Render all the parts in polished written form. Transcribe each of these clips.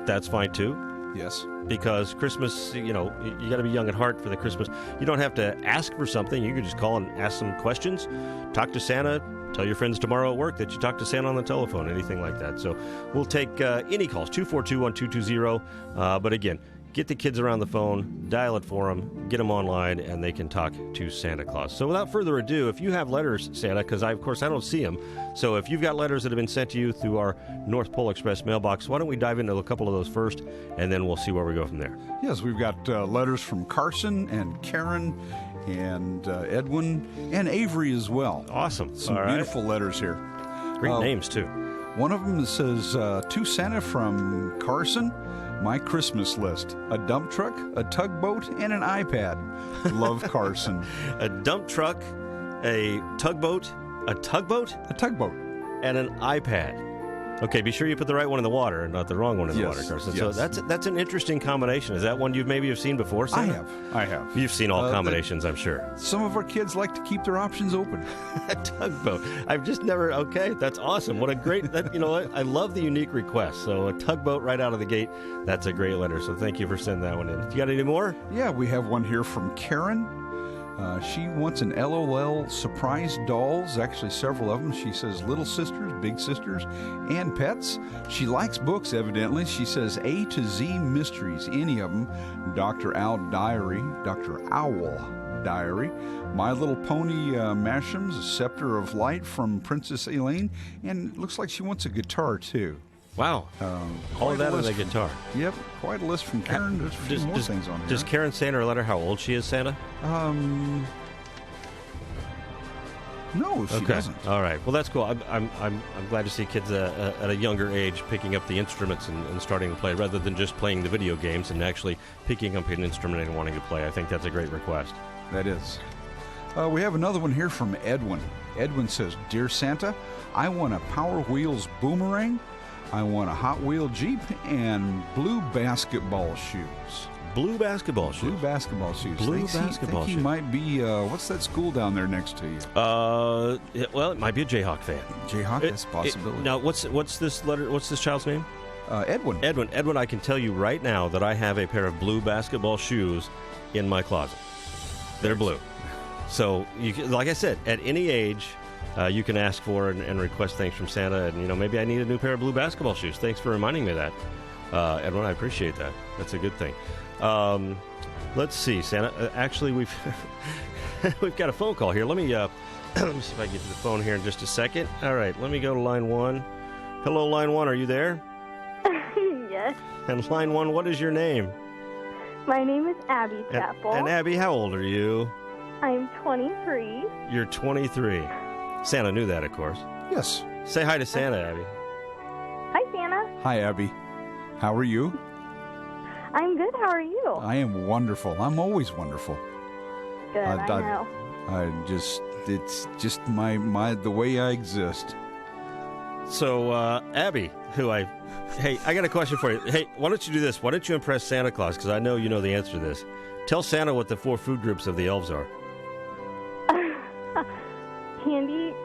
that's fine too. Yes. Because Christmas, you got to be young at heart for the Christmas. You don't have to ask for something. You can just call and ask some questions, talk to Santa, tell your friends tomorrow at work that you talked to Santa on the telephone, anything like that. So we'll take any calls, 242-1220. But again, get the kids around the phone, dial it for them, get them online, and they can talk to Santa Claus. So without further ado, if you have letters, Santa, because of course I don't see them, so if you've got letters that have been sent to you through our North Pole Express mailbox, why don't we dive into a couple of those first, and then we'll see where we go from there. Yes, we've got letters from Carson and Karen and Edwin and Avery as well. Awesome. Some beautiful letters here. Great names, too. One of them says, to Santa from Carson, my Christmas list: a dump truck, a tugboat, and an iPad. Love, Carson. A dump truck, a tugboat, a tugboat, and an iPad. Okay, be sure you put the right one in the water and not the wrong one in the water, Carson. Yes. So that's an interesting combination. Is that one you maybe have seen before, Santa? I have. You've seen all combinations, I'm sure. Some of our kids like to keep their options open. A tugboat. I've just never. Okay, that's awesome. What a great. You know what? I love the unique request. So a tugboat right out of the gate. That's a great letter. So thank you for sending that one in. You got any more? Yeah, we have one here from Karen. She wants an LOL surprise dolls, actually several of them. She says little sisters, big sisters, and pets. She likes books, evidently. She says A to Z mysteries, any of them. Dr. Owl Diary, My Little Pony Mashems, A Scepter of Light from Princess Elaine, and it looks like she wants a guitar, too. Wow. All of that on the guitar. Yep, quite a list from Karen. There's a few more things on here. Does Karen send her a letter how old she is, Santa? No, she doesn't. All right. Well, that's cool. I'm glad to see kids at a younger age picking up the instruments and starting to play rather than just playing the video games and actually picking up an instrument and wanting to play. I think that's a great request. That is. We have another one here from Edwin. Edwin says, Dear Santa, I want a Power Wheels boomerang. I want a Hot Wheel Jeep and blue basketball shoes. Blue basketball shoes? Blue basketball shoes. Blue basketball shoes. He might be, what's that school down there next to you? Well, it might be a Jayhawk fan. Jayhawk? That's a possibility. Now, what's this letter? What's this child's name? Edwin. Edwin, I can tell you right now that I have a pair of blue basketball shoes in my closet. They're blue. So, like I said, at any age, you can ask for and request things from Santa. And, maybe I need a new pair of blue basketball shoes. Thanks for reminding me of that. Edwin, I appreciate that. That's a good thing. Let's see, Santa. Actually, we've got a phone call here. Let me see if I can get to the phone here in just a second. All right, let me go to line 1. Hello, line 1. Are you there? Yes. And line 1, what is your name? My name is Abby Chappell. And Abby, how old are you? I'm 23. You're 23. Santa knew that, of course. Yes. Say hi to Santa, Abby. Hi, Santa. Hi, Abby. How are you? I'm good. How are you? I am wonderful. I'm always wonderful. Good, I know. It's just the way I exist. So, Abby, hey, I got a question for you. Hey, why don't you do this? Why don't you impress Santa Claus? Because I know you know the answer to this. Tell Santa what the 4 food groups of the elves are.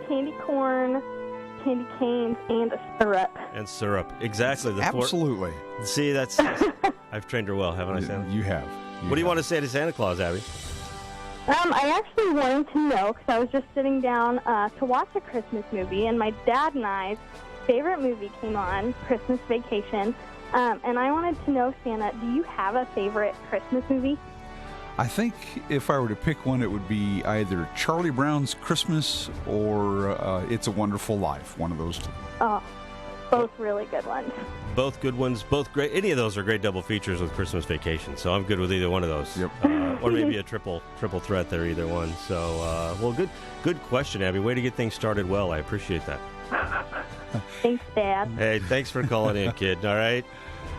Candy corn, candy canes, and a syrup. And syrup. Exactly. Absolutely. See, that's... I've trained her well, haven't I, Santa? You have. What do you want to say to Santa Claus, Abby? I actually wanted to know, because I was just sitting down to watch a Christmas movie, and my dad and I's favorite movie came on, Christmas Vacation, and I wanted to know, Santa, do you have a favorite Christmas movie? I think if I were to pick one, it would be either Charlie Brown's Christmas or It's a Wonderful Life, one of those two. Oh, both really good ones. Both good ones, both great. Any of those are great double features with Christmas Vacation, so I'm good with either one of those. Yep. Or maybe a triple threat there, either one. So, well, good question, Abby. Way to get things started well. I appreciate that. Thanks, Dad. Hey, thanks for calling in, kid. All right?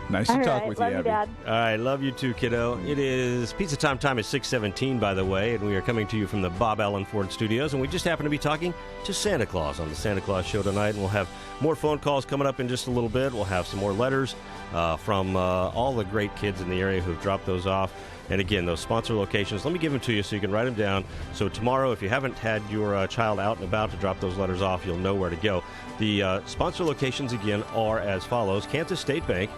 Nice to talk with you, Abby. Dad. All right, love you too, kiddo. It is pizza time. Time is 6:17, by the way, and we are coming to you from the Bob Allen Ford Studios, and we just happen to be talking to Santa Claus on the Santa Claus Show tonight, and we'll have more phone calls coming up in just a little bit. We'll have some more letters from all the great kids in the area who've dropped those off. And again, those sponsor locations, let me give them to you so you can write them down. So tomorrow, if you haven't had your child out and about to drop those letters off, you'll know where to go. The sponsor locations, again, are as follows. Kansas State Bank,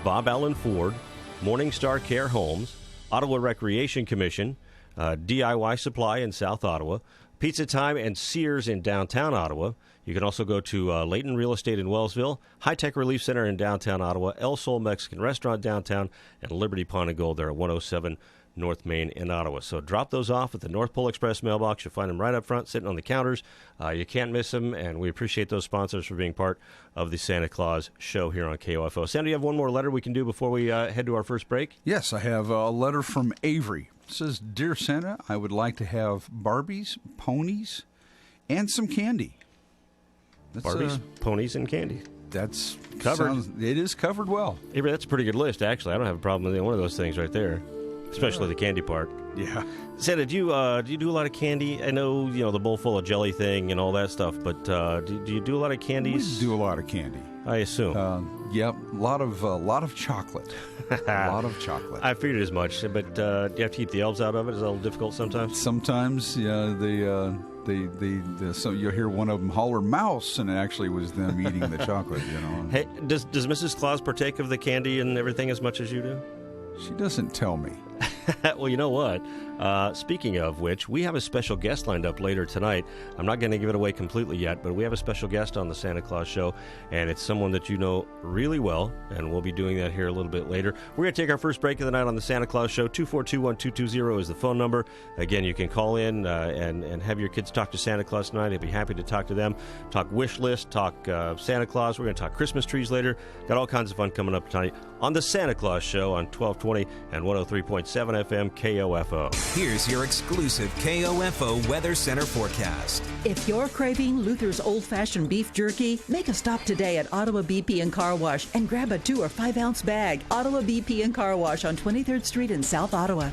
Bob Allen Ford, Morningstar Care Homes, Ottawa Recreation Commission, DIY Supply in South Ottawa, Pizza Time and Sears in downtown Ottawa. You can also go to Leighton Real Estate in Wellsville, High Tech Relief Center in downtown Ottawa, El Sol Mexican Restaurant downtown, and Liberty Pond and Gold there at 107 North Main in Ottawa. So drop those off at the North Pole Express mailbox. You'll find them right up front, sitting on the counters. You can't miss them, and we appreciate those sponsors for being part of the Santa Claus show here on KOFO. Santa, you have one more letter we can do before we head to our first break? Yes, I have a letter from Avery. It says, Dear Santa, I would like to have Barbies, ponies, and some candy. That's, Barbies, ponies, and candy. That's covered. It is covered well. Avery, that's a pretty good list, actually. I don't have a problem with any one of those things right there. Especially the candy part. Yeah. Santa, do you do a lot of candy? I know, the bowl full of jelly thing and all that stuff, but do you do a lot of candies? We do a lot of candy. I assume. Yep, a lot of chocolate. A lot of chocolate. I figured as much, but do you have to keep the elves out of it? Is that a little difficult sometimes? Sometimes, yeah. So you'll hear one of them holler "mouse," and it actually was them eating the chocolate. Hey, does Mrs. Claus partake of the candy and everything as much as you do? She doesn't tell me. Well, you know what? Speaking of which, we have a special guest lined up later tonight. I'm not going to give it away completely yet, but we have a special guest on the Santa Claus show, and it's someone that you know really well, and we'll be doing that here a little bit later. We're going to take our first break of the night on the Santa Claus show. 242-1220 is the phone number. Again, you can call in and have your kids talk to Santa Claus tonight. He'll be happy to talk to them, talk wish list, talk Santa Claus. We're going to talk Christmas trees later. Got all kinds of fun coming up tonight on the Santa Claus show on 1220 and 103.7 FM KOFO. Here's your exclusive KOFO Weather Center forecast. If you're craving Luther's old-fashioned beef jerky, make a stop today at Ottawa BP and Car Wash and grab a 2 or 5 ounce bag. Ottawa BP and Car Wash on 23rd Street in South Ottawa.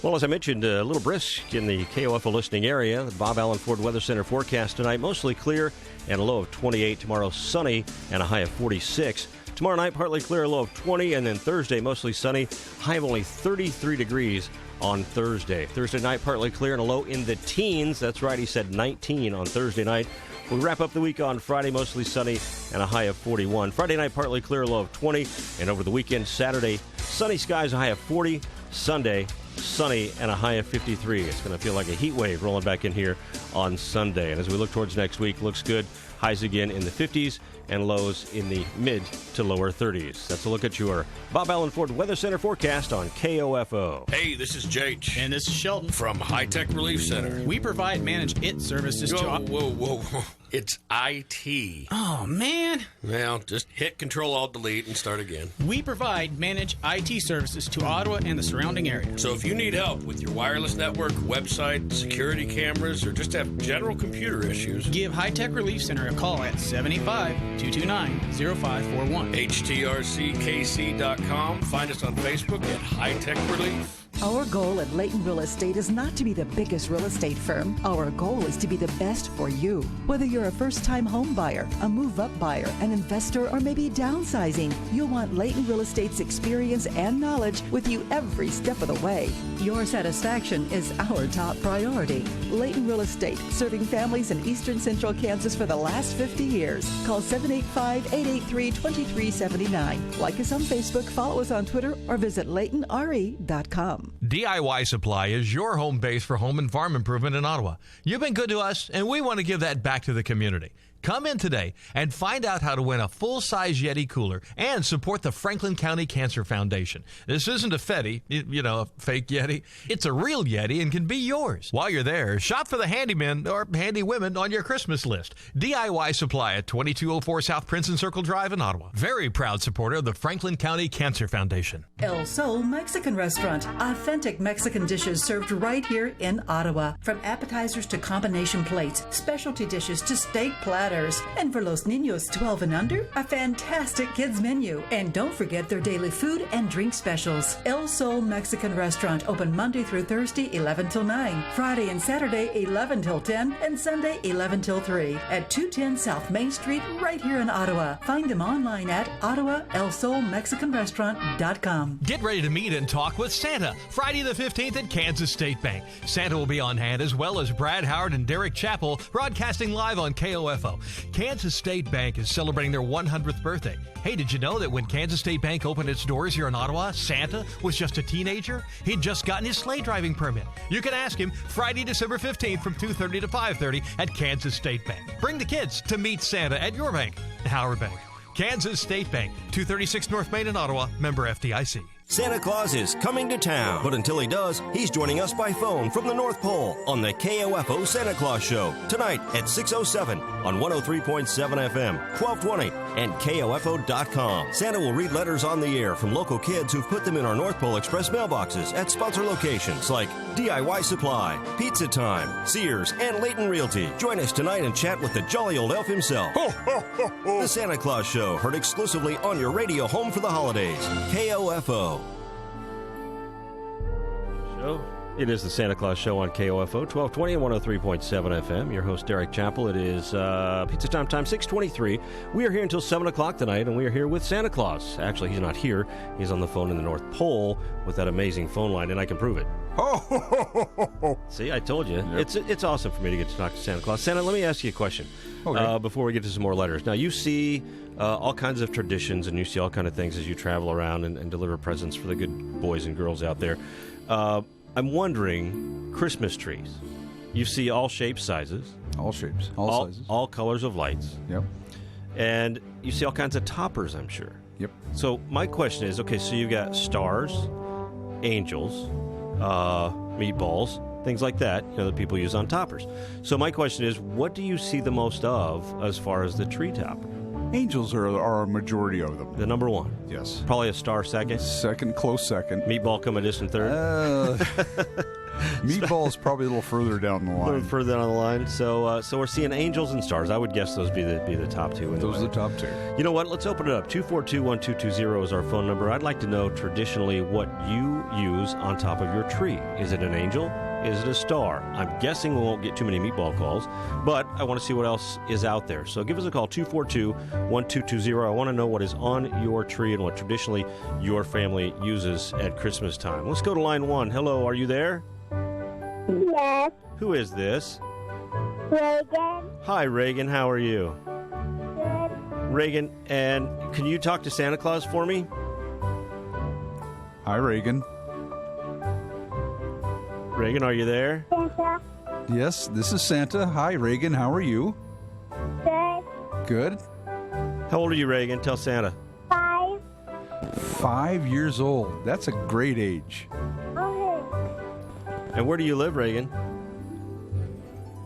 Well, as I mentioned, a little brisk in the KOFO listening area. The Bob Allen Ford Weather Center forecast tonight, mostly clear and a low of 28. Tomorrow, sunny and a high of 46. Tomorrow night, partly clear, a low of 20, and then Thursday, mostly sunny, high of only 33 degrees on Thursday. Thursday night, partly clear and a low in the teens. That's right, he said 19 on Thursday night. We wrap up the week on Friday, mostly sunny and a high of 41. Friday night, partly clear, a low of 20, and over the weekend, Saturday, sunny skies, a high of 40. Sunday, sunny and a high of 53. It's going to feel like a heat wave rolling back in here on Sunday. And as we look towards next week, looks good. Highs again in the 50s and lows in the mid to lower 30s. That's a look at your Bob Allen Ford Weather Center forecast on KOFO. Hey, this is Jake. And this is Sheldon. From High Tech Relief Center. We provide managed IT services to... Whoa. It's IT. Oh, man. Well, just hit Control-Alt-Delete and start again. We provide managed IT services to Ottawa and the surrounding area. So if you need help with your wireless network, website, security cameras, or just have general computer issues, give High Tech Relief Center a call at 785-229-0541. HTRCKC.com. Find us on Facebook at High Tech Relief. Our goal at Leighton Real Estate is not to be the biggest real estate firm. Our goal is to be the best for you. Whether you're a first-time home buyer, a move-up buyer, an investor, or maybe downsizing, you'll want Leighton Real Estate's experience and knowledge with you every step of the way. Your satisfaction is our top priority. Leighton Real Estate, serving families in eastern central Kansas for the last 50 years. Call 785-883-2379. Like us on Facebook, follow us on Twitter, or visit LeightonRE.com. DIY Supply is your home base for home and farm improvement in Ottawa. You've been good to us, and we want to give that back to the community. Come in today and find out how to win a full-size Yeti cooler and support the Franklin County Cancer Foundation. This isn't a Fetty, a fake Yeti. It's a real Yeti and can be yours. While you're there, shop for the handymen or handy women on your Christmas list. DIY Supply at 2204 South Princeton Circle Drive in Ottawa. Very proud supporter of the Franklin County Cancer Foundation. El Sol Mexican Restaurant. Authentic Mexican dishes served right here in Ottawa. From appetizers to combination plates, specialty dishes to steak platters. And for los niños 12 and under, a fantastic kids menu. And don't forget their daily food and drink specials. El Sol Mexican Restaurant, open Monday through Thursday, 11 till 9. Friday and Saturday, 11 till 10. And Sunday, 11 till 3. At 210 South Main Street, right here in Ottawa. Find them online at OttawaElSolMexicanRestaurant.com. Get ready to meet and talk with Santa Friday the 15th at Kansas State Bank. Santa will be on hand, as well as Brad Howard and Derek Chappell, broadcasting live on KOFO. Kansas State Bank is celebrating their 100th birthday. Hey, did you know that when Kansas State Bank opened its doors here in Ottawa, Santa was just a teenager? He'd just gotten his sleigh driving permit. You can ask him Friday, December 15th from 2:30 to 5:30 at Kansas State Bank. Bring the kids to meet Santa at your bank, Howard Bank. Kansas State Bank, 236 North Main in Ottawa, member FDIC. Santa Claus is coming to town, but until he does, he's joining us by phone from the North Pole on the KOFO Santa Claus Show tonight at 6:07 on 103.7 FM, 1220, and KOFO.com. Santa will read letters on the air from local kids who've put them in our North Pole Express mailboxes at sponsor locations like DIY Supply, Pizza Time, Sears, and Leighton Realty. Join us tonight and chat with the jolly old elf himself. Ho, ho, ho, ho. The Santa Claus Show, heard exclusively on your radio home for the holidays. KOFO. It is the Santa Claus Show on KOFO, 1220 and 103.7 FM. Your host, Derek Chappell. It is Pizza Time, 6:23. We are here until 7 o'clock tonight, and we are here with Santa Claus. Actually, he's not here. He's on the phone in the North Pole with that amazing phone line, and I can prove it. See, I told you. Yep. It's awesome for me to get to talk to Santa Claus. Santa, let me ask you a question before we get to some more letters. Now, you see all kinds of traditions, and you see all kinds of things as you travel around and deliver presents for the good boys and girls out there. I'm wondering, Christmas trees. You see all shapes, sizes. All shapes, all sizes. All colors of lights. Yep. And you see all kinds of toppers, I'm sure. Yep. So my question is, okay, so you've got stars, angels, meatballs, things like that, that people use on toppers. So my question is, what do you see the most of as far as the tree topper? Angels are a majority of them. The number one? Yes. Probably a star second? Second, close second. Meatball come a distant third? Meatball is probably a little further down the line. A little further down the line. So we're seeing angels and stars. I would guess those be the top two. Those are the top two. You know what? Let's open it up. 242-1220 is our phone number. I'd like to know traditionally what you use on top of your tree. Is it an angel? Is it a star? I'm guessing we won't get too many meatball calls, but I want to see what else is out there. So give us a call, 242-1220. I want to know what is on your tree and what traditionally your family uses at Christmas time. Let's go to line one. Hello, are you there? Yes. Who is this? Reagan. Hi, Reagan. How are you? Good. Reagan, and can you talk to Santa Claus for me? Hi, Reagan. Reagan, are you there? Santa. Yes, this is Santa. Hi, Reagan. How are you? Good. Good. How old are you, Reagan? Tell Santa. 5. 5 years old. That's a great age. Okay. And where do you live, Reagan?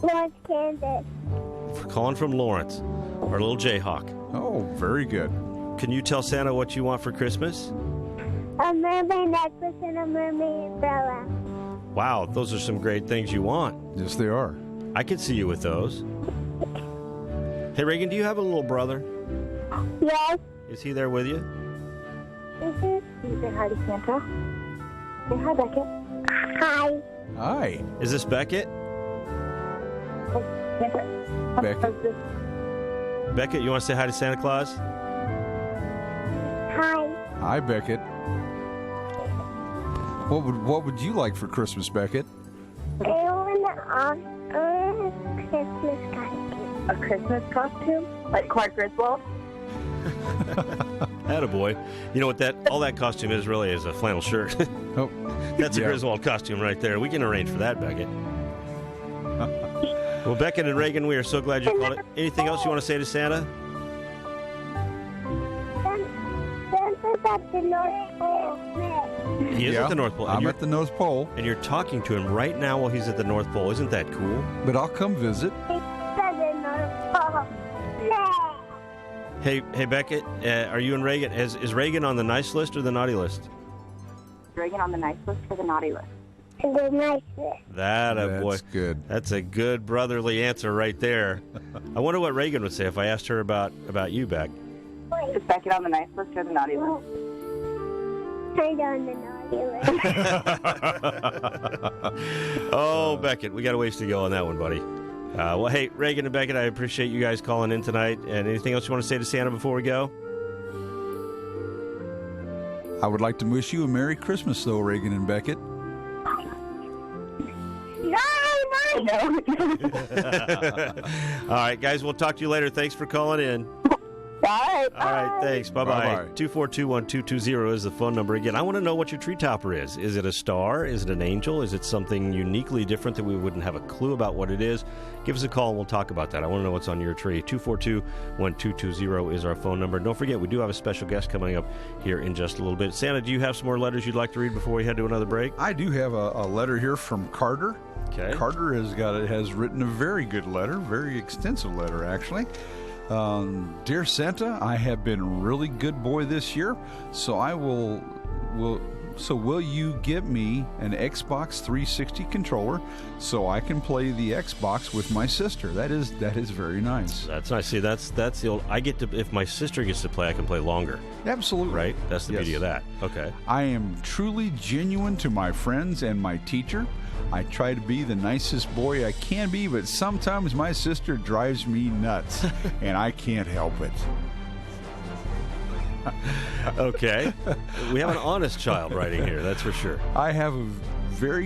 Lawrence, Kansas. We're calling from Lawrence, our little Jayhawk. Oh, very good. Can you tell Santa what you want for Christmas? A mermaid necklace and a mermaid umbrella. Wow, those are some great things you want. Yes, they are. I could see you with those. Hey, Reagan, do you have a little brother? Yes. Is he there with you? Can you say hi to Santa? Say hi, Beckett. Hi. Hi. Is this Beckett? Beckett. Beckett, you want to say hi to Santa Claus? Hi. Hi, Beckett. What would you like for Christmas, Beckett? I want a Christmas costume. A Christmas costume? Like Clark Griswold? Attaboy. You know what all that costume is really is a flannel shirt. Oh, That's a Griswold costume right there. We can arrange for that, Beckett. Well, Beckett and Reagan, we are so glad you called it. Anything else you want to say to Santa? Santa's at the North Pole. He is at the North Pole. I'm at the North Pole. And you're talking to him right now while he's at the North Pole. Isn't that cool? But I'll come visit. He's at the North Pole. Yeah. Hey, Beckett, are you and Reagan? Is Reagan on the nice list or the naughty list? Is Reagan on the nice list or the naughty list? The nice list. Boy. That's good. That's a good brotherly answer right there. I wonder what Reagan would say if I asked her about you, Beck. Is Beckett on the nice list or the naughty list? I'm on the naughty list. Oh, Beckett, we got a ways to go on that one, buddy. Well, hey, Reagan and Beckett, I appreciate you guys calling in tonight. And anything else you want to say to Santa before we go? I would like to wish you a Merry Christmas, though, Reagan and Beckett. Merry no. All right, guys, we'll talk to you later. Thanks for calling in. All right, thanks. Bye-bye. Bye-bye. 242-1220 is the phone number. Again, I want to know what your tree topper is. Is it a star? Is it an angel? Is it something uniquely different that we wouldn't have a clue about what it is? Give us a call and we'll talk about that. I want to know what's on your tree. 242-1220 is our phone number. Don't forget, we do have a special guest coming up here in just a little bit. Santa, do you have some more letters you'd like to read before we head to another break? I do have a letter here from Carter. Okay. Carter has written a very good letter, very extensive letter, actually. Dear Santa, I have been a really good boy this year, so will you get me an Xbox 360 controller so I can play the Xbox with my sister? That is very nice. That's nice. See, that's the old. I get to, if my sister gets to play, I can play longer. Absolutely. Right? That's the beauty of that. Okay. I am truly genuine to my friends and my teacher. I try to be the nicest boy I can be, but sometimes my sister drives me nuts, and I can't help it. Okay. We have an honest child writing here, that's for sure. I have very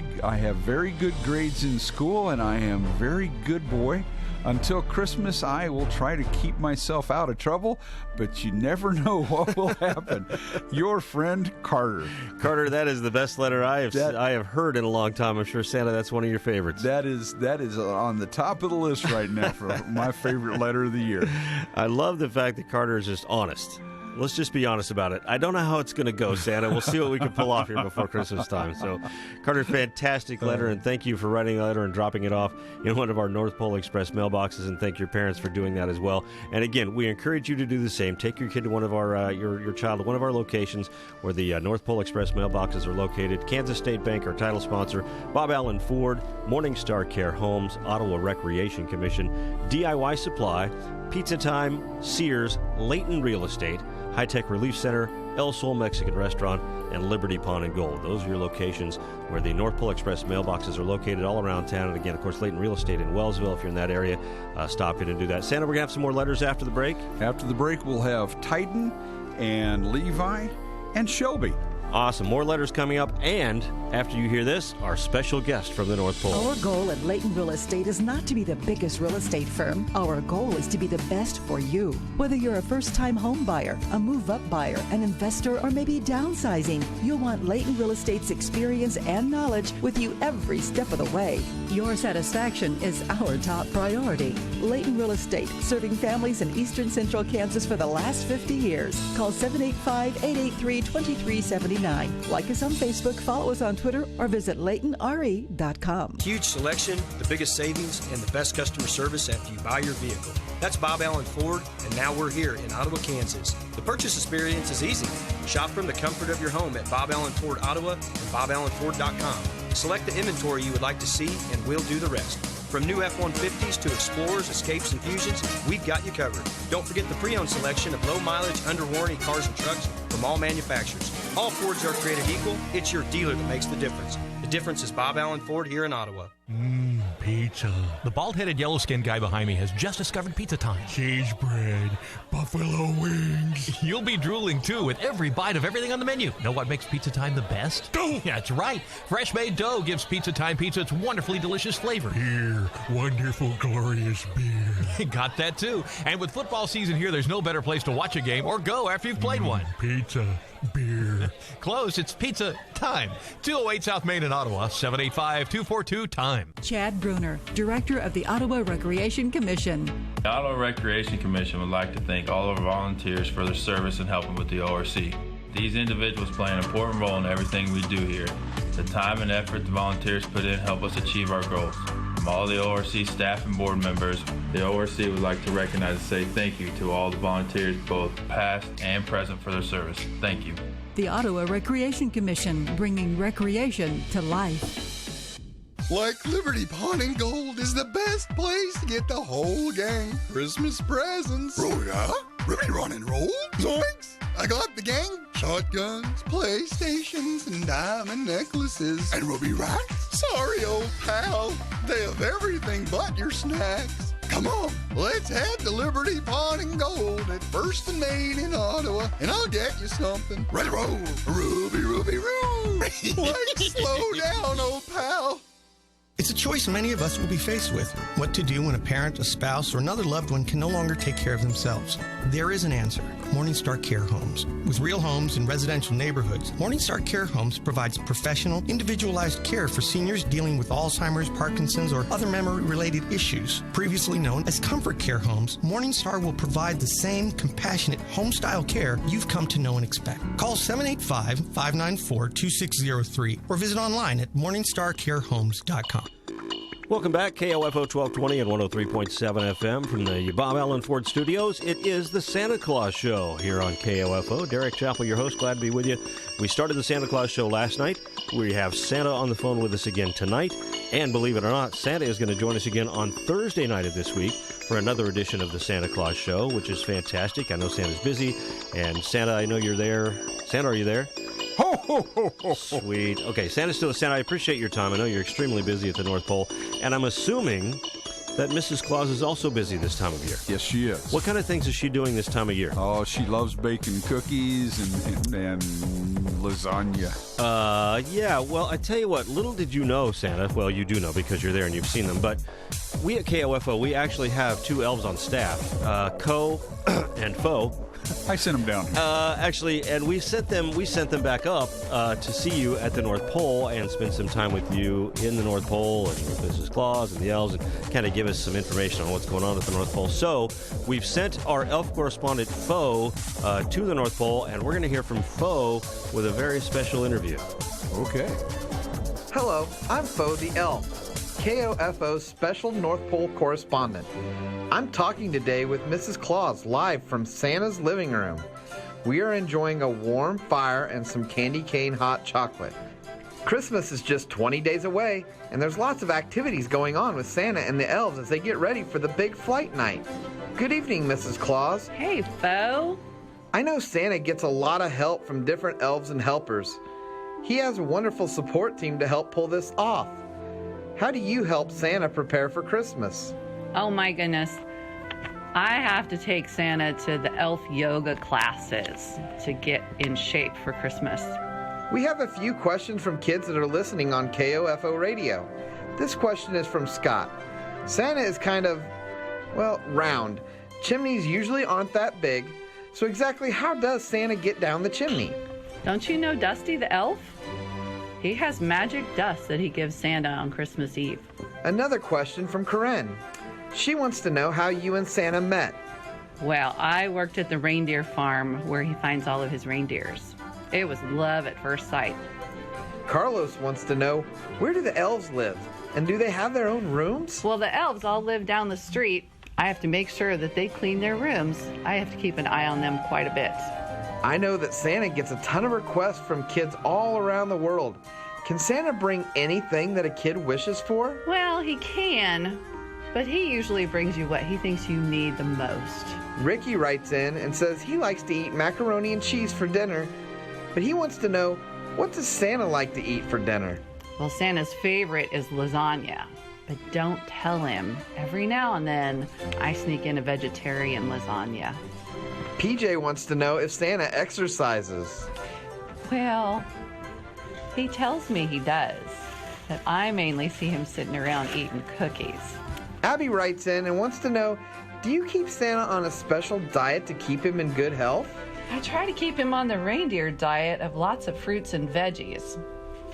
good grades in school, and I am a very good boy. Until Christmas, I will try to keep myself out of trouble, but you never know what will happen. Your friend, Carter. Carter, that is the best letter I have heard in a long time. I'm sure, Santa, that's one of your favorites. That is on the top of the list right now for my favorite letter of the year. I love the fact that Carter is just honest. Let's just be honest about it. I don't know how it's going to go, Santa. We'll see what we can pull off here before Christmas time. So, Carter, fantastic letter, and thank you for writing the letter and dropping it off in one of our North Pole Express mailboxes, and thank your parents for doing that as well. And again, we encourage you to do the same. Take your kid to one of our your child to one of our locations where the North Pole Express mailboxes are located. Kansas State Bank, our title sponsor, Bob Allen Ford, Morningstar Care Homes, Ottawa Recreation Commission, DIY Supply, Pizza Time, Sears, Layton Real Estate, High Tech Relief Center, El Sol Mexican Restaurant, and Liberty Pawn and Gold. Those are your locations where the North Pole Express mailboxes are located all around town. And again, of course, Layton Real Estate in Wellsville. If you're in that area, stop in and do that. Santa, we're going to have some more letters after the break. After the break, we'll have Titan and Levi and Shelby. Awesome. More letters coming up. And after you hear this, our special guest from the North Pole. Our goal at Layton Real Estate is not to be the biggest real estate firm. Our goal is to be the best for you. Whether you're a first-time home buyer, a move-up buyer, an investor, or maybe downsizing, you'll want Layton Real Estate's experience and knowledge with you every step of the way. Your satisfaction is our top priority. Layton Real Estate, serving families in eastern central Kansas for the last 50 years. Call 785-883-2379. Like us on Facebook, follow us on Twitter, or visit LaytonRE.com. Huge selection, the biggest savings, and the best customer service after you buy your vehicle. That's Bob Allen Ford, and now we're here in Ottawa, Kansas. The purchase experience is easy. Shop from the comfort of your home at Bob Allen Ford Ottawa and BobAllenFord.com. Select the inventory you would like to see, and we'll do the rest. From new F-150s to Explorers, Escapes, and Fusions, we've got you covered. Don't forget the pre-owned selection of low-mileage, under-warranty cars and trucks from all manufacturers. All Fords are created equal. It's your dealer that makes the difference. The difference is Bob Allen Ford here in Ottawa. Pizza. The bald-headed, yellow-skinned guy behind me has just discovered pizza time. Cheese bread, buffalo wings. You'll be drooling, too, with every bite of everything on the menu. Know what makes pizza time the best? Dough. Yeah, that's right. Fresh-made dough gives pizza time pizza its wonderfully delicious flavor. Beer, wonderful, glorious beer. Got that, too. And with football season here, there's no better place to watch a game or go after you've played one. Pizza, beer. Close. It's pizza time. 208 South Main in Ottawa, 785-242-TIME. Chad Bruner, Director of the Ottawa Recreation Commission. The Ottawa Recreation Commission would like to thank all of our volunteers for their service in helping with the ORC. These individuals play an important role in everything we do here. The time and effort the volunteers put in help us achieve our goals. From all the ORC staff and board members, the ORC would like to recognize and say thank you to all the volunteers, both past and present, for their service. Thank you. The Ottawa Recreation Commission, bringing recreation to life. Like Liberty Pawn and Gold is the best place to get the whole gang Christmas presents. Oh yeah? Really run and roll? Zoinks! I got the gang shotguns, PlayStations, and diamond necklaces. And Ruby right? Sorry, old pal. They have everything but your snacks. Come on, let's head to Liberty Pawn and Gold at First and Main in Ottawa, and I'll get you something. Ready to roll. Ruby, Ruby, Roo. Like, slow down, old pal. It's a choice many of us will be faced with. What to do when a parent, a spouse, or another loved one can no longer take care of themselves. There is an answer. Morningstar Care Homes. With real homes in residential neighborhoods, Morningstar Care Homes provides professional, individualized care for seniors dealing with Alzheimer's, Parkinson's, or other memory-related issues. Previously known as Comfort Care Homes, Morningstar will provide the same compassionate home-style care you've come to know and expect. Call 785-594-2603 or visit online at morningstarcarehomes.com. Welcome back, KOFO 1220 and 103.7 FM from the Bob Allen Ford Studios. It is the Santa Claus Show here on KOFO. Derek Chappell, your host, glad to be with you. We started the Santa Claus Show last night. We have Santa on the phone with us again tonight. And believe it or not, Santa is going to join us again on Thursday night of this week for another edition of the Santa Claus Show, which is fantastic. I know Santa's busy. And Santa, I know you're there. Santa, are you there? Ho, ho, ho, ho. Sweet. Okay, Santa's still Santa. I appreciate your time. I know you're extremely busy at the North Pole. And I'm assuming that Mrs. Claus is also busy this time of year. Yes, she is. What kind of things is she doing this time of year? Oh, she loves baking cookies and lasagna. Yeah, well, I tell you what, little did you know, Santa, well, you do know because you're there and you've seen them, but we at KOFO, we actually have two elves on staff, Co and Fo. I sent them down here. Actually, and we sent them back up to see you at the North Pole and spend some time with you in the North Pole and with Mrs. Claus and the elves and kind of give us some information on what's going on at the North Pole. So we've sent our elf correspondent, Fo, to the North Pole, and we're going to hear from Fo with a very special interview. Okay. Hello, I'm Fo the Elf, KOFO's special North Pole correspondent. I'm talking today with Mrs. Claus live from Santa's living room. We are enjoying a warm fire and some candy cane hot chocolate. Christmas is just 20 days away, and there's lots of activities going on with Santa and the elves as they get ready for the big flight night. Good evening, Mrs. Claus. Hey, Fo. I know Santa gets a lot of help from different elves and helpers. He has a wonderful support team to help pull this off. How do you help Santa prepare for Christmas? Oh my goodness. I have to take Santa to the elf yoga classes to get in shape for Christmas. We have a few questions from kids that are listening on KOFO radio. This question is from Scott. Santa is kind of, well, round. Chimneys usually aren't that big. So exactly how does Santa get down the chimney? Don't you know Dusty the elf? He has magic dust that he gives Santa on Christmas Eve. Another question from Corinne. She wants to know how you and Santa met. Well, I worked at the reindeer farm where he finds all of his reindeers. It was love at first sight. Carlos wants to know, where do the elves live? And do they have their own rooms? Well, the elves all live down the street. I have to make sure that they clean their rooms. I have to keep an eye on them quite a bit. I know that Santa gets a ton of requests from kids all around the world. Can Santa bring anything that a kid wishes for? Well, he can, but he usually brings you what he thinks you need the most. Ricky writes in and says he likes to eat macaroni and cheese for dinner, but he wants to know, what does Santa like to eat for dinner? Well, Santa's favorite is lasagna, but don't tell him. Every now and then, I sneak in a vegetarian lasagna. PJ wants to know if Santa exercises. Well, he tells me he does, but I mainly see him sitting around eating cookies. Abby writes in and wants to know, do you keep Santa on a special diet to keep him in good health? I try to keep him on the reindeer diet of lots of fruits and veggies.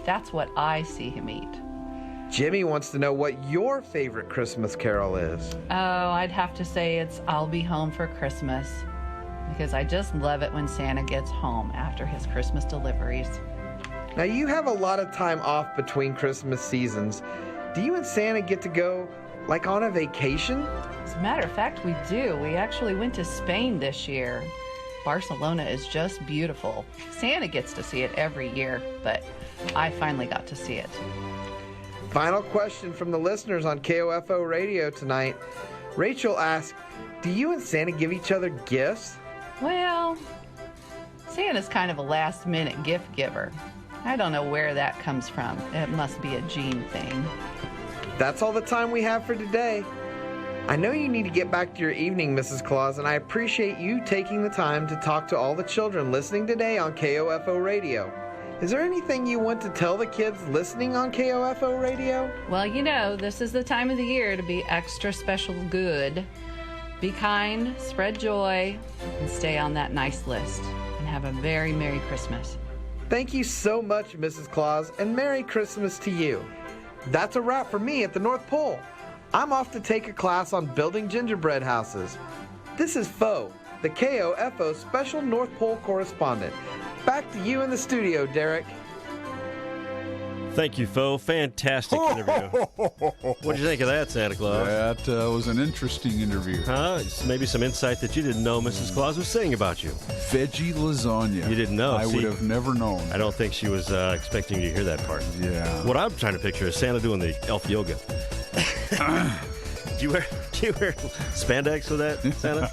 That's what I see him eat. Jimmy wants to know what your favorite Christmas carol is. Oh, I'd have to say it's I'll Be Home for Christmas, because I just love it when Santa gets home after his Christmas deliveries. Now, you have a lot of time off between Christmas seasons. Do you and Santa get to go, like, on a vacation? As a matter of fact, we do. We actually went to Spain this year. Barcelona is just beautiful. Santa gets to see it every year, but I finally got to see it. Final question from the listeners on KOFO radio tonight. Rachel asks, do you and Santa give each other gifts? Well, Santa's kind of a last-minute gift giver. I don't know where that comes from. It must be a gene thing. That's all the time we have for today. I know you need to get back to your evening, Mrs. Claus, and I appreciate you taking the time to talk to all the children listening today on KOFO radio. Is there anything you want to tell the kids listening on KOFO radio? Well, you know, this is the time of the year to be extra special good. Be kind, spread joy, and stay on that nice list. And have a very Merry Christmas. Thank you so much, Mrs. Claus, and Merry Christmas to you. That's a wrap for me at the North Pole. I'm off to take a class on building gingerbread houses. This is Fo, the KOFO Special North Pole Correspondent. Back to you in the studio, Derek. Thank you, Fo. Fantastic interview. What did you think of that, Santa Claus? That was an interesting interview. Maybe some insight that you didn't know Mrs. Claus was saying about you. Veggie lasagna. You didn't know. I would have never known. I don't think she was expecting you to hear that part. Yeah. What I'm trying to picture is Santa doing the elf yoga. Do you wear spandex with that, Santa?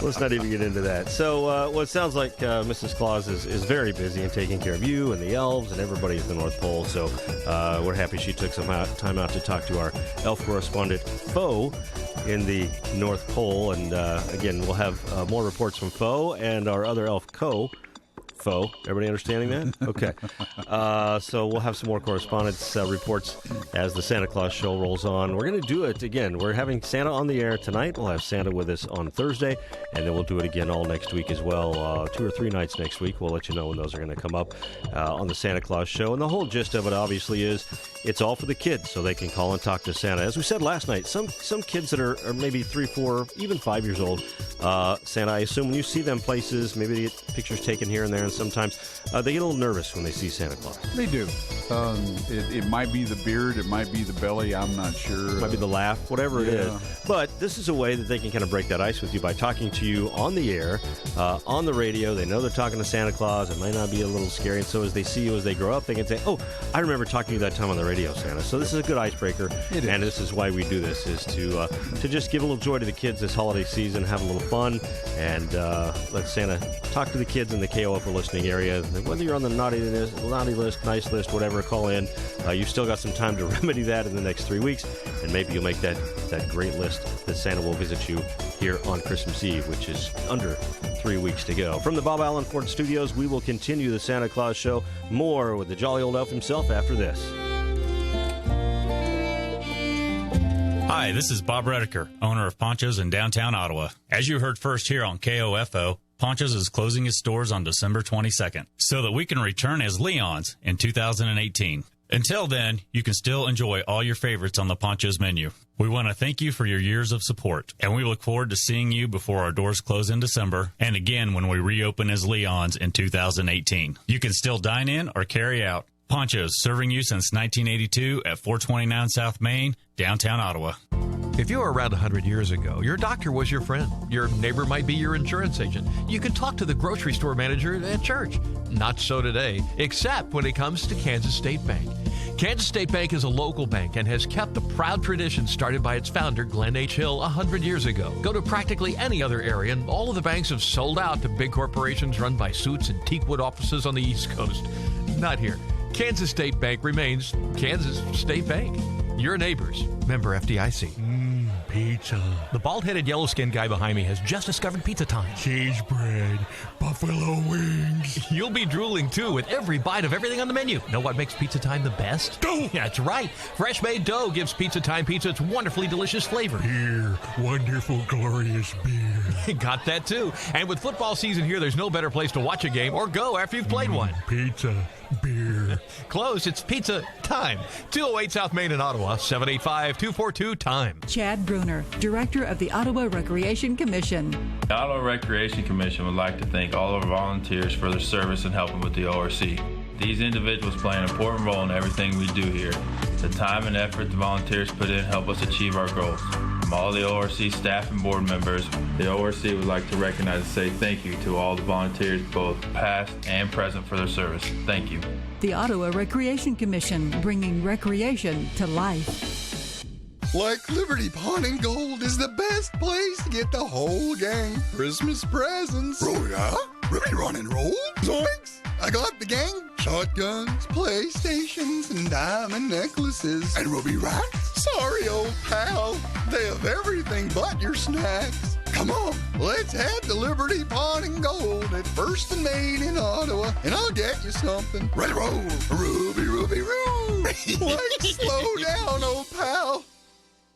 Let's not even get into that. So, well, it sounds like Mrs. Claus is very busy and taking care of you and the elves and everybody at the North Pole. So we're happy she took some time out to talk to our elf correspondent, Fo, in the North Pole. And again, we'll have more reports from Fo and our other elf Fo. Everybody understanding that? Okay. So we'll have some more correspondence reports as the Santa Claus show rolls on. We're going to do it again. We're having Santa on the air tonight. We'll have Santa with us on Thursday, and then we'll do it again all next week as well. 2 or 3 nights next week. We'll let you know when those are going to come up on the Santa Claus show. And the whole gist of it, obviously, is it's all for the kids, so they can call and talk to Santa. As we said last night, some kids that are maybe 3, 4, even 5 years old, Santa, I assume when you see them places, maybe they get pictures taken here and there, and sometimes they get a little nervous when they see Santa Claus. They do. It might be the beard, it might be the belly, I'm not sure. It might be the laugh, whatever it is. But this is a way that they can kind of break that ice with you by talking to you on the air, on the radio. They know they're talking to Santa Claus. It might not be a little scary. And so as they see you as they grow up, they can say, oh, I remember talking to you that time on the radio, Santa. So this is a good icebreaker. And this is why we do this, is to just give a little joy to the kids this holiday season, have a little fun, and let Santa talk to the kids in the KOFO listening area. Whether you're on the naughty list, nice list, whatever, call in. You've still got some time to remedy that in the next 3 weeks, and maybe you'll make that great list that Santa will visit you here on Christmas Eve, which is under 3 weeks to go. From the Bob Allen Ford Studios, we will continue the Santa Claus show. More with the jolly old elf himself after this. Hi, this is Bob Redeker, owner of Ponchos in downtown Ottawa. As you heard first here on KOFO, Ponchos is closing its doors on December 22nd so that we can return as Leon's in 2018. Until then, you can still enjoy all your favorites on the Ponchos menu. We want to thank you for your years of support, and we look forward to seeing you before our doors close in December and again when we reopen as Leon's in 2018. You can still dine in or carry out. Ponchos, serving you since 1982 at 429 South Main, downtown Ottawa. If you were around 100 years ago, your doctor was your friend. Your neighbor might be your insurance agent. You could talk to the grocery store manager at church. Not so today, except when it comes to Kansas State Bank. Kansas State Bank is a local bank and has kept the proud tradition started by its founder, Glenn H. Hill, 100 years ago. Go to practically any other area, and all of the banks have sold out to big corporations run by suits and teakwood offices on the East Coast. Not here. Kansas State Bank remains Kansas State Bank. Your neighbors. Member FDIC. Pizza. The bald-headed, yellow-skinned guy behind me has just discovered pizza time. Cheese bread. Buffalo wings. You'll be drooling, too, with every bite of everything on the menu. Know what makes pizza time the best? Dough. That's right. Fresh-made dough gives Pizza Time pizza its wonderfully delicious flavor. Beer. Wonderful, glorious beer. Got that, too. And with football season here, there's no better place to watch a game or go after you've played one. Pizza. Beer. Close. It's pizza time. 208 South Main in Ottawa, 785-242-TIME. Chad Bruner, Director of the Ottawa Recreation Commission. The Ottawa Recreation Commission would like to thank all of our volunteers for their service and helping with the ORC. These individuals play an important role in everything we do here. The time and effort the volunteers put in help us achieve our goals. From all the ORC staff and board members, the ORC would like to recognize and say thank you to all the volunteers, both past and present, for their service. Thank you. The Ottawa Recreation Commission, bringing recreation to life. Like Liberty Pawn and Gold is the best place to get the whole gang Christmas presents. Oh yeah? Ready, run and roll? Zoinks! I got the gang shotguns, PlayStations, and diamond necklaces. And Ruby Rats? Sorry, old pal. They have everything but your snacks. Come Come on, let's head to Liberty Pawn and Gold at First and Main in Ottawa, and I'll get you something. Ready to roll, Ruby, Ruby, Roo. Like, slow down, old pal.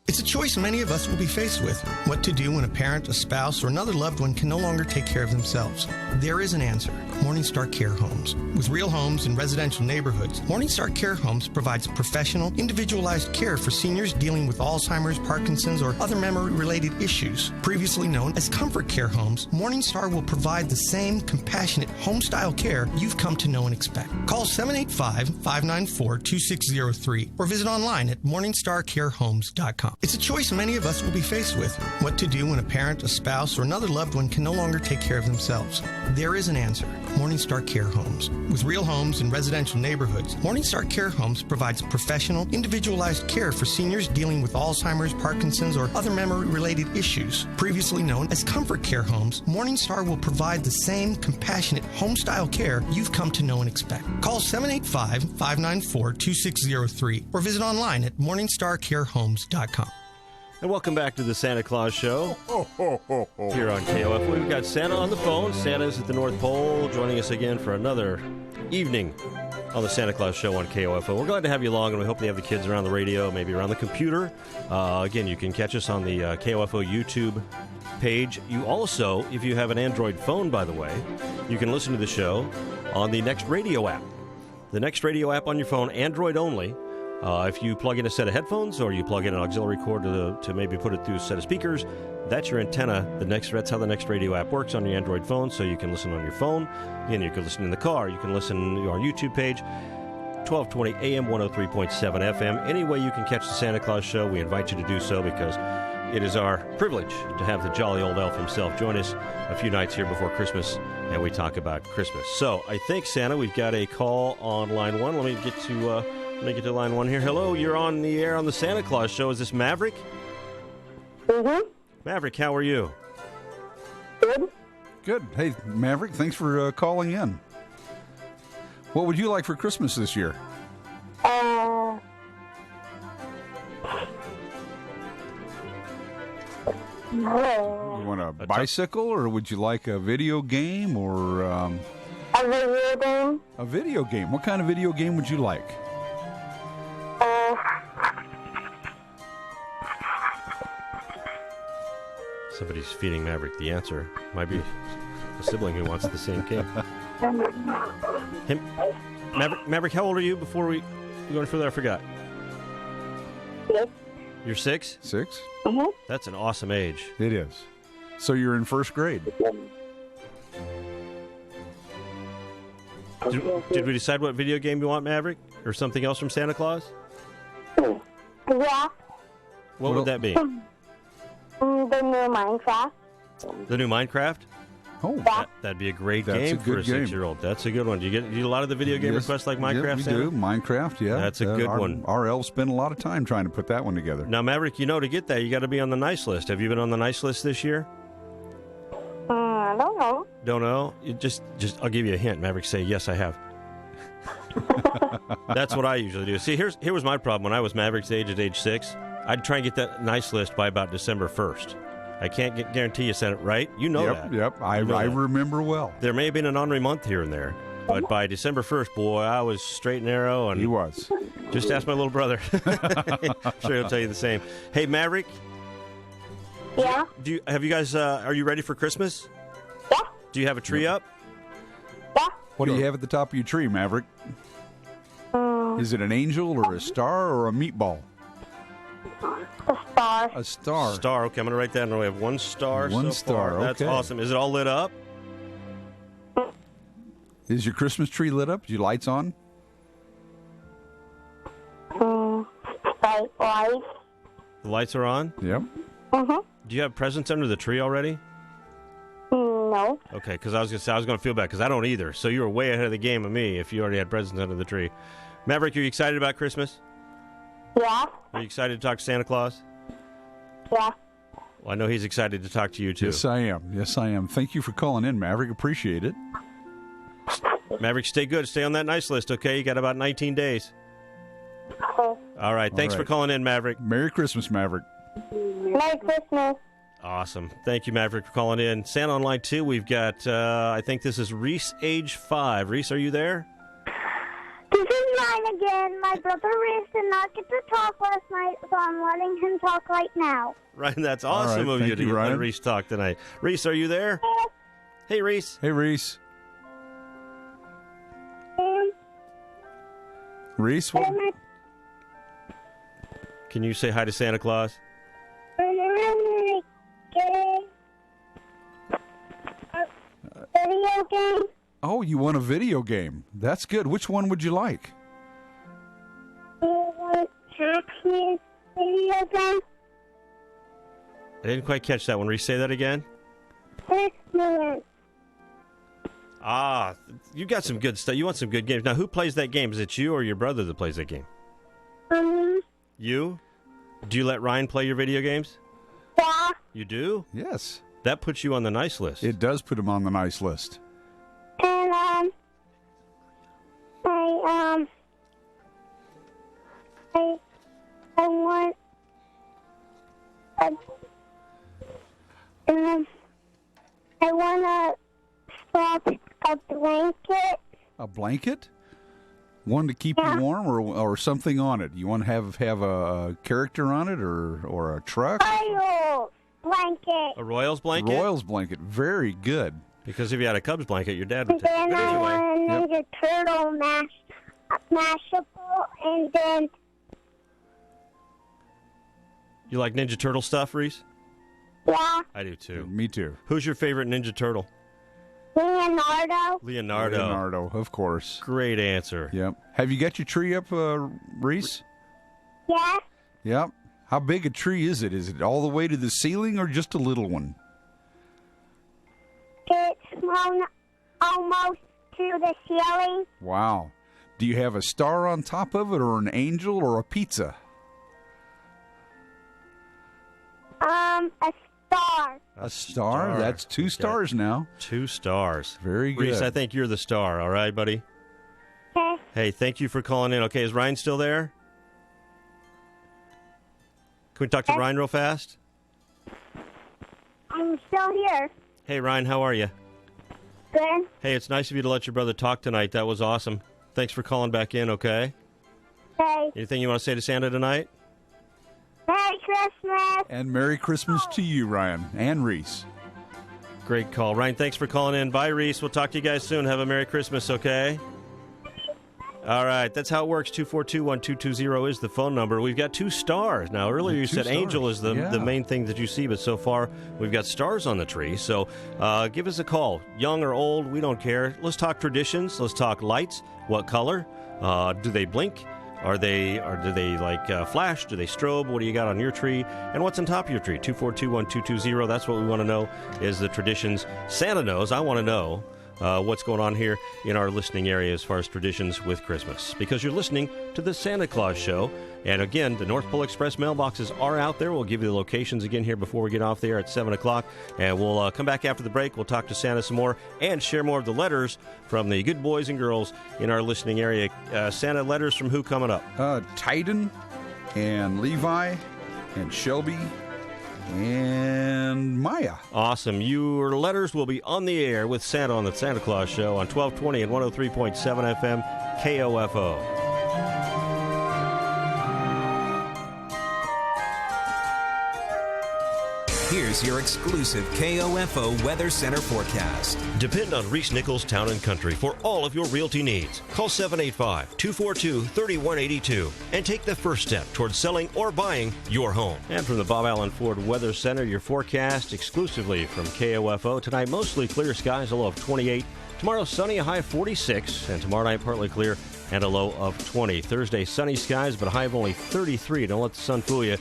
It's a choice many of us will be faced with. What to do when a parent, a spouse, or another loved one can no longer take care of themselves. There is an answer. Morningstar Care Homes. With real homes in residential neighborhoods, Morningstar Care Homes provides professional, individualized care for seniors dealing with Alzheimer's, Parkinson's, or other memory-related issues. Previously known as Comfort Care Homes, Morningstar will provide the same compassionate, home-style care you've come to know and expect. Call 785-594-2603 or visit online at morningstarcarehomes.com. It's a choice many of us will be faced with. What to do when a parent, a spouse, or another loved one can no longer take care of themselves. There is an answer. Morningstar Care Homes. With real homes in residential neighborhoods, Morningstar Care Homes provides professional, individualized care for seniors dealing with Alzheimer's, Parkinson's, or other memory-related issues. Previously known as Comfort Care Homes, Morningstar will provide the same compassionate, home-style care you've come to know and expect. Call 785-594-2603 or visit online at morningstarcarehomes.com. And welcome back to the Santa Claus Show here on KOF. We've got Santa on the phone. Santa's at the North Pole, joining us again for another evening on the Santa Claus Show on KOFO. We're glad to have you along, and we hope to have the kids around the radio, maybe around the computer. Again, you can catch us on the KOFO YouTube page. You also, if you have an Android phone, by the way, you can listen to the show on the Next Radio app. The Next Radio app on your phone, Android only. If you plug in a set of headphones or you plug in an auxiliary cord to maybe put it through a set of speakers, that's your antenna. That's how the Next Radio app works on your Android phone, so you can listen on your phone. Again, you can listen in the car. You can listen on our YouTube page, 1220 AM, 103.7 FM. Any way you can catch the Santa Claus Show, we invite you to do so because it is our privilege to have the jolly old elf himself join us a few nights here before Christmas, and we talk about Christmas. So I think, Santa, we've got a call on line one. Let me get to line one here. Hello, you're on the air on the Santa Claus Show. Is this Maverick? Mm-hmm. Maverick, how are you? Good. Good. Hey, Maverick, thanks for calling in. What would you like for Christmas this year? You want a bicycle, or would you like a video game, or... a video game. A video game. What kind of video game would you like? Somebody's feeding Maverick the answer. Might be a sibling who wants the same game. Maverick, how old are you before we go any further? I forgot. 6. You're 6? 6? Mm-hmm. That's an awesome age. It is. So you're in first grade. Did we decide what video game you want, Maverick? Or something else from Santa Claus? Yeah. What would that be? The new Minecraft. The new Minecraft? Oh, that'd be a great That's game a for good a game. 6-year-old. That's a good one. Do you get a lot of the video game requests like Minecraft, Yeah, we Santa? do. Minecraft, yeah. That's a good one. Our elves spend a lot of time trying to put that one together. Now, Maverick, to get that, you got to be on the nice list. Have you been on the nice list this year? I don't know. Don't know? I'll give you a hint. Maverick, say, yes, I have. That's what I usually do. See, here was my problem. When I was Maverick's age at age 6, I'd try and get that nice list by about December 1st. I can't guarantee you sent it right. You know that. Yep, I remember well. There may have been an honorary month here and there, but by December 1st, boy, I was straight and narrow. And he was. Just ask my little brother. I'm sure he'll tell you the same. Hey, Maverick. Yeah? Have you guys, are you ready for Christmas? Yeah. Do you have a tree up? Yeah. What do you have at the top of your tree, Maverick? Is it an angel or a star or a meatball? A star. A star. Star. Okay, I'm going to write that down. We have one star One so star, far. That's okay. awesome. Is it all lit up? Is your Christmas tree lit up? Is your lights on? Lights. The lights are on? Yep. Mm-hmm. Do you have presents under the tree already? No. Okay, because I was going to feel bad because I don't either. So you were way ahead of the game of me if you already had presents under the tree. Maverick, are you excited about Christmas? Yeah. Are you excited to talk to Santa Claus? Yeah. Well, I know he's excited to talk to you, too. Yes, I am. Yes, I am. Thank you for calling in, Maverick. Appreciate it. Maverick, stay good. Stay on that nice list, okay? You got about 19 days. Okay. All right. Thanks for calling in, Maverick. Merry Christmas, Maverick. Merry Christmas. Awesome. Thank you, Maverick, for calling in. Santa on line 2, we've got, I think this is Reese, age 5. Reese, are you there? This is Ryan again. My brother Reese did not get to talk last night, so I'm letting him talk right now. Ryan, that's awesome of you to let Reese talk tonight. Reese, are you there? Hey, Reese. Hey, Reese. Reese, what? Can you say hi to Santa Claus? Video game. Oh, you want a video game. That's good. Which one would you like? Video game. I didn't quite catch that one. Reese, say that again. Christmas. Ah, you got some good stuff. You want some good games. Now, who plays that game? Is it you or your brother that plays that game? You? Do you let Ryan play your video games? Yeah. You do? Yes. That puts you on the nice list. It does put him on the nice list. And I want a blanket. A blanket? One to keep you warm, or something on it? You want to have a character on it, or a truck? Royals blanket. A Royals blanket? Royals blanket. Very good. Because if you had a Cubs blanket, your dad would And take it. then But I anyway. want a Ninja Turtle mashable, and then You like Ninja Turtle stuff, Reese? yeah, I do too. Me too. Who's your favorite Ninja Turtle? Leonardo. Leonardo, of course. Great answer. Yep. Have you got your tree up, Reese? Yeah. Yep. How big a tree is it? Is it all the way to the ceiling or just a little one? It's almost to the ceiling. Wow. Do you have a star on top of it, or an angel, or a pizza? A star. A star? That's 2 stars now. 2 stars. Very good. Reese, I think you're the star, all right, buddy? Okay. Hey, thank you for calling in. Okay, is Ryan still there? Can we talk to Ryan real fast? I'm still here. Hey, Ryan, how are you? Good. Hey, it's nice of you to let your brother talk tonight. That was awesome. Thanks for calling back in, okay? Okay. Anything you want to say to Santa tonight? Merry Christmas. And Merry Christmas to you, Ryan, and Reese. Great call. Ryan, thanks for calling in. Bye, Reese. We'll talk to you guys soon. Have a Merry Christmas, okay? All right, that's how it works. 242-1220 is the phone number. We've got 2 stars. Now, earlier you said stars. angel is the main thing that you see, but so far we've got stars on the tree. So give us a call. Young or old, we don't care. Let's talk traditions. Let's talk lights. What color? Do they blink? Do they flash? Do they strobe? What do you got on your tree? And what's on top of your tree? 242-1220. That's what we want to know is the traditions. Santa knows. I want to know what's going on here in our listening area as far as traditions with Christmas. Because you're listening to the Santa Claus Show. And again, the North Pole Express mailboxes are out there. We'll give you the locations again here before we get off the air at 7 o'clock. And we'll come back after the break. We'll talk to Santa some more and share more of the letters from the good boys and girls in our listening area. Santa, letters from who coming up? Titan and Levi and Shelby and Maya. Awesome. Your letters will be on the air with Santa on the Santa Claus Show on 1220 and 103.7 FM KOFO. Here's your exclusive KOFO Weather Center forecast. Depend on Reese Nichols Town & Country for all of your realty needs. Call 785-242-3182 and take the first step towards selling or buying your home. And from the Bob Allen Ford Weather Center, your forecast exclusively from KOFO. Tonight, mostly clear skies, a low of 28. Tomorrow, sunny, a high of 46. And tomorrow night, partly clear and a low of 20. Thursday, sunny skies, but a high of only 33. Don't let the sun fool you.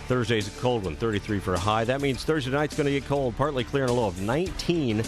Thursday's a cold one, 33 for a high. That means Thursday night's going to get cold, partly clear and a low of 19.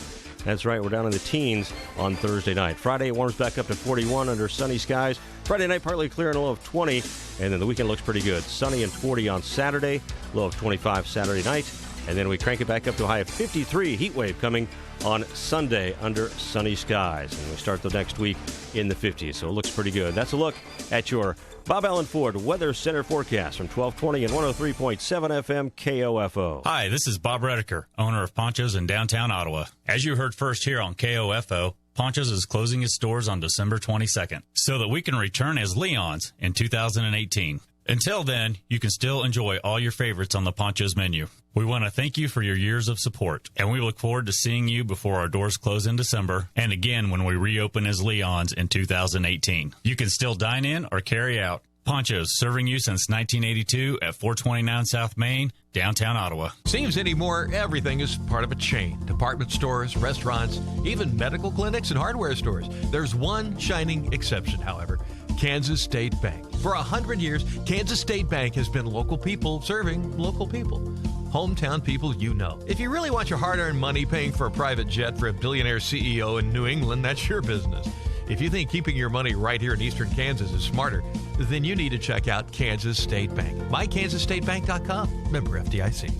That's right, we're down in the teens on Thursday night. Friday, it warms back up to 41 under sunny skies. Friday night, partly clear and a low of 20. And then the weekend looks pretty good. Sunny and 40 on Saturday, low of 25 Saturday night. And then we crank it back up to a high of 53. Heat wave coming on Sunday under sunny skies. And we start the next week in the 50s, so it looks pretty good. That's a look at your Bob Allen Ford Weather Center forecast from 1220 and 103.7 FM KOFO. Hi, this is Bob Redeker, owner of Ponchos in downtown Ottawa. As you heard first here on KOFO, Ponchos is closing its doors on December 22nd so that we can return as Leon's in 2018. Until then, you can still enjoy all your favorites on the Ponchos menu. We want to thank you for your years of support, and we look forward to seeing you before our doors close in December and again when we reopen as Leon's in 2018. You can still dine in or carry out. Ponchos, serving you since 1982 at 429 South Main, downtown Ottawa. Seems anymore, everything is part of a chain. Department stores, restaurants, even medical clinics and hardware stores. There's one shining exception, however. Kansas State Bank. For 100 years, Kansas State Bank has been local people serving local people. Hometown people you know. If you really want your hard-earned money paying for a private jet for a billionaire CEO in New England, that's your business. If you think keeping your money right here in eastern Kansas is smarter, then you need to check out Kansas State Bank. MyKansasStateBank.com. Member FDIC.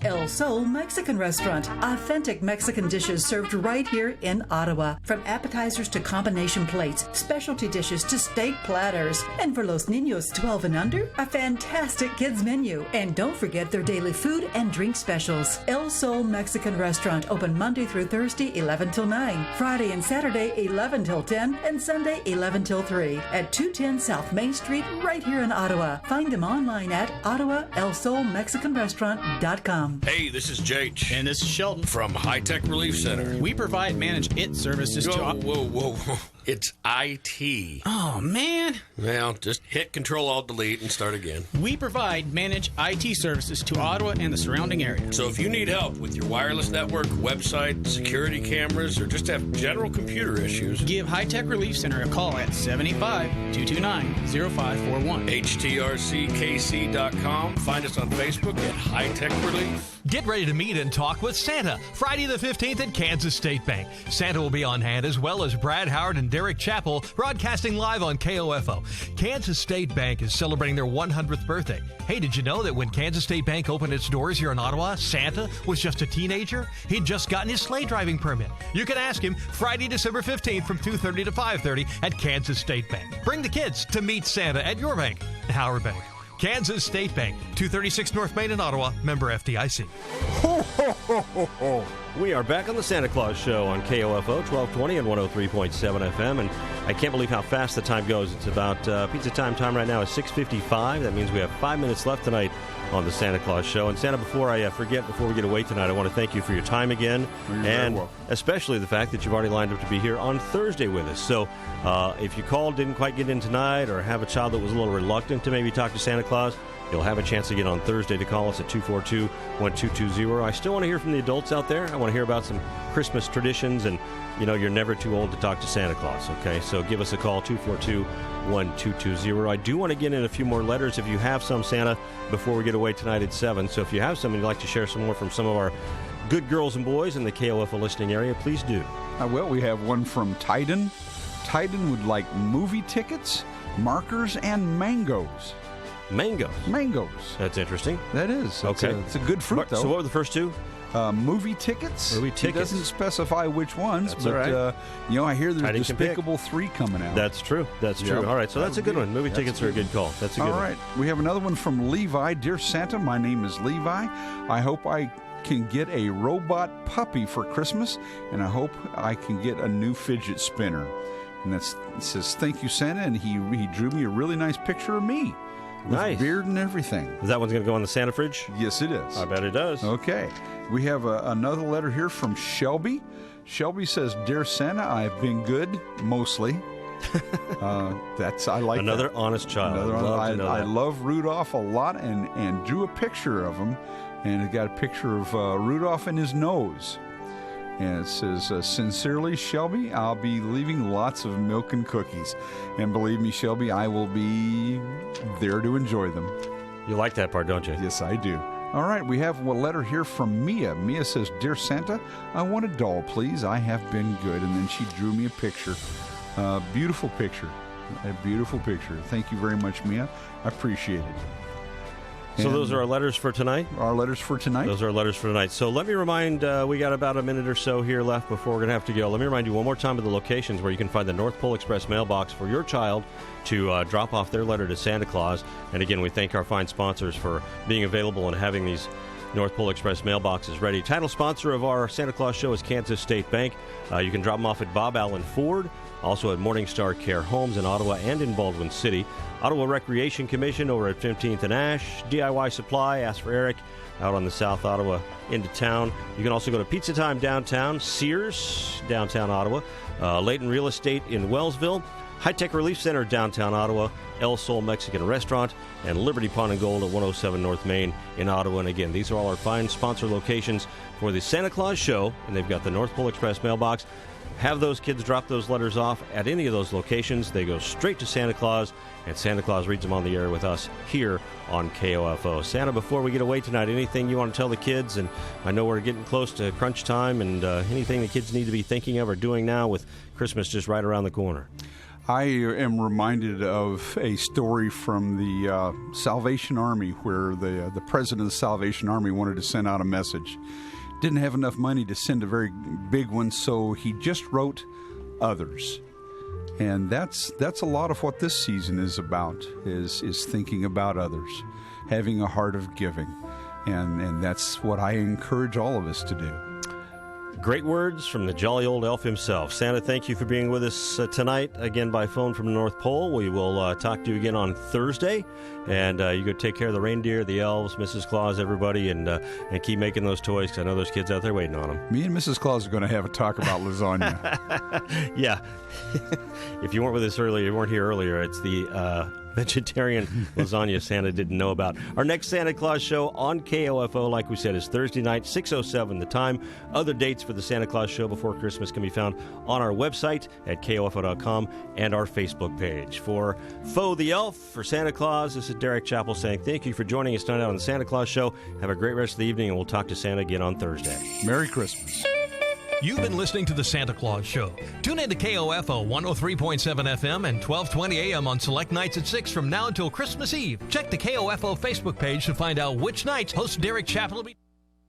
El Sol Mexican Restaurant. Authentic Mexican dishes served right here in Ottawa. From appetizers to combination plates, specialty dishes to steak platters. And for los niños 12 and under, a fantastic kids menu. And don't forget their daily food and drink specials. El Sol Mexican Restaurant, open Monday through Thursday, 11 till 9. Friday and Saturday, 11 till 10. And Sunday, 11 till 3. At 210 South Main Street, right here in Ottawa. Find them online at OttawaElSolMexicanRestaurant.com. Hey, this is Jake. And this is Sheldon. From High Tech Relief Center. We provide managed IT services to... Whoa. It's IT. Oh, man. Well, just hit Control-Alt-Delete and start again. We provide managed IT services to Ottawa and the surrounding area. So if you need help with your wireless network, website, security cameras, or just have general computer issues, give High Tech Relief Center a call at 785-229-0541. HTRCKC.com. Find us on Facebook at High Tech Relief. Get ready to meet and talk with Santa Friday the 15th at Kansas State Bank. Santa will be on hand, as well as Brad Howard and Derek Chappell, broadcasting live on KOFO. Kansas State Bank is celebrating their 100th birthday. Hey, did you know that when Kansas State Bank opened its doors here in Ottawa, Santa was just a teenager? He'd just gotten his sleigh driving permit. You can ask him Friday, December 15th from 2:30 to 5:30 at Kansas State Bank. Bring the kids to meet Santa at your bank, Howard Bank. Kansas State Bank, 236 North Main in Ottawa, member FDIC. Ho, ho, ho, ho, ho. We are back on the Santa Claus Show on KOFO, 1220 and 103.7 FM. And I can't believe how fast the time goes. It's about pizza time right now is 6:55. That means we have 5 minutes left tonight on the Santa Claus Show. And Santa, before I forget, before we get away tonight, I want to thank you for your time again. And especially the fact that you've already lined up to be here on Thursday with us. So if you called, didn't quite get in tonight, or have a child that was a little reluctant to maybe talk to Santa Claus, you'll have a chance again on Thursday to call us at 242-1220. I still want to hear from the adults out there. I want to hear about some Christmas traditions, and, you know, you're never too old to talk to Santa Claus, okay? So give us a call, 242-1220. I do want to get in a few more letters if you have some, Santa, before we get away tonight at 7. So if you have some and you'd like to share some more from some of our good girls and boys in the KOFO listening area, please do. Well, we have one from Titan. Titan would like movie tickets, markers, and mangoes. Mangoes. That's interesting. That is. Okay. It's a good fruit, though. So what were the first two? Movie tickets. Movie It tickets. doesn't specify which ones, That's but all right. I hear there's Titan can pick. Despicable 3 coming out. That's true. That's true. Yep. All right, so that's a good one. Movie tickets are a good call. That's a good one. All right. We have another one from Levi. Dear Santa, my name is Levi. I hope I can get a robot puppy for Christmas, and I hope I can get a new fidget spinner. And it says, thank you, Santa, and he drew me a really nice picture of me. With Nice. beard and everything. Is that one's going to go on the Santa fridge? Yes, it is. I bet it does. Okay. We have another letter here from Shelby. Shelby says, Dear Santa, I've been good, mostly. I like Another that. honest child. I love Rudolph a lot, and drew a picture of him, and it got a picture of Rudolph and his nose. And it says, sincerely, Shelby, I'll be leaving lots of milk and cookies. And believe me, Shelby, I will be there to enjoy them. You like that part, don't you? Yes, I do. All right, we have a letter here from Mia. Mia says, Dear Santa, I want a doll, please. I have been good. And then she drew me a picture. Beautiful picture. A beautiful picture. Thank you very much, Mia. I appreciate it. So those are our letters for tonight? Our letters for tonight. Those are our letters for tonight. So let me remind, we got about a minute or so here left before we're going to have to go. Let me remind you one more time of the locations where you can find the North Pole Express mailbox for your child to drop off their letter to Santa Claus. And again, we thank our fine sponsors for being available and having these North Pole Express mailboxes ready. Title sponsor of our Santa Claus show is Kansas State Bank. You can drop them off at Bob Allen Ford, also at Morningstar Care Homes in Ottawa and in Baldwin City. Ottawa Recreation Commission over at 15th and Ash. DIY Supply, ask for Eric, out on the South Ottawa into town. You can also go to Pizza Time downtown, Sears, downtown Ottawa, Leighton Real Estate in Wellsville, High Tech Relief Center downtown Ottawa, El Sol Mexican Restaurant, and Liberty Pawn and Gold at 107 North Main in Ottawa. And again, these are all our fine sponsor locations for the Santa Claus show, and they've got the North Pole Express mailbox. Have those kids drop those letters off at any of those locations. They go straight to Santa Claus, and Santa Claus reads them on the air with us here on KOFO. Santa, before we get away tonight, anything you want to tell the kids? And I know we're getting close to crunch time, and anything the kids need to be thinking of or doing now with Christmas just right around the corner? I am reminded of a story from the Salvation Army where the president of the Salvation Army wanted to send out a message. Didn't have enough money to send a very big one, so he just wrote others. And that's a lot of what this season is about, is thinking about others, having a heart of giving. And that's what I encourage all of us to do. Great words from the jolly old elf himself. Santa, thank you for being with us tonight, again by phone from the North Pole. We will talk to you again on Thursday, and you go take care of the reindeer, the elves, Mrs. Claus, everybody, and keep making those toys, because I know there's kids out there waiting on them. Me and Mrs. Claus are going to have a talk about lasagna. Yeah. If you weren't with us earlier, you weren't here earlier, it's the vegetarian lasagna Santa didn't know about. Our next Santa Claus show on KOFO, like we said, is Thursday night, 6:07 the time. Other dates for the Santa Claus show before Christmas can be found on our website at KOFO.com and our Facebook page. For Fo the Elf, for Santa Claus, this is Derek Chappell saying thank you for joining us tonight on the Santa Claus show. Have a great rest of the evening, and we'll talk to Santa again on Thursday. Merry Christmas. You've been listening to the Santa Claus Show. Tune in to KOFO 103.7 FM and 1220 AM on select nights at 6 from now until Christmas Eve. Check the KOFO Facebook page to find out which nights host Derek Chappell will be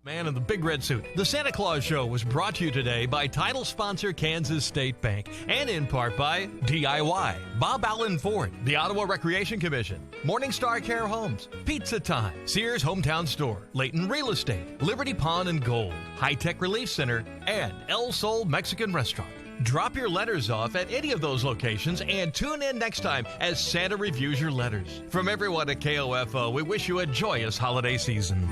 man in the big red suit. The Santa Claus Show was brought to you today by title sponsor Kansas State Bank and in part by DIY, Bob Allen Ford, the Ottawa Recreation Commission, Morningstar Care Homes, Pizza Time, Sears Hometown Store, Leighton Real Estate, Liberty Pawn and Gold, High Tech Relief Center, and El Sol Mexican Restaurant. Drop your letters off at any of those locations and tune in next time as Santa reviews your letters. From everyone at KOFO, we wish you a joyous holiday season.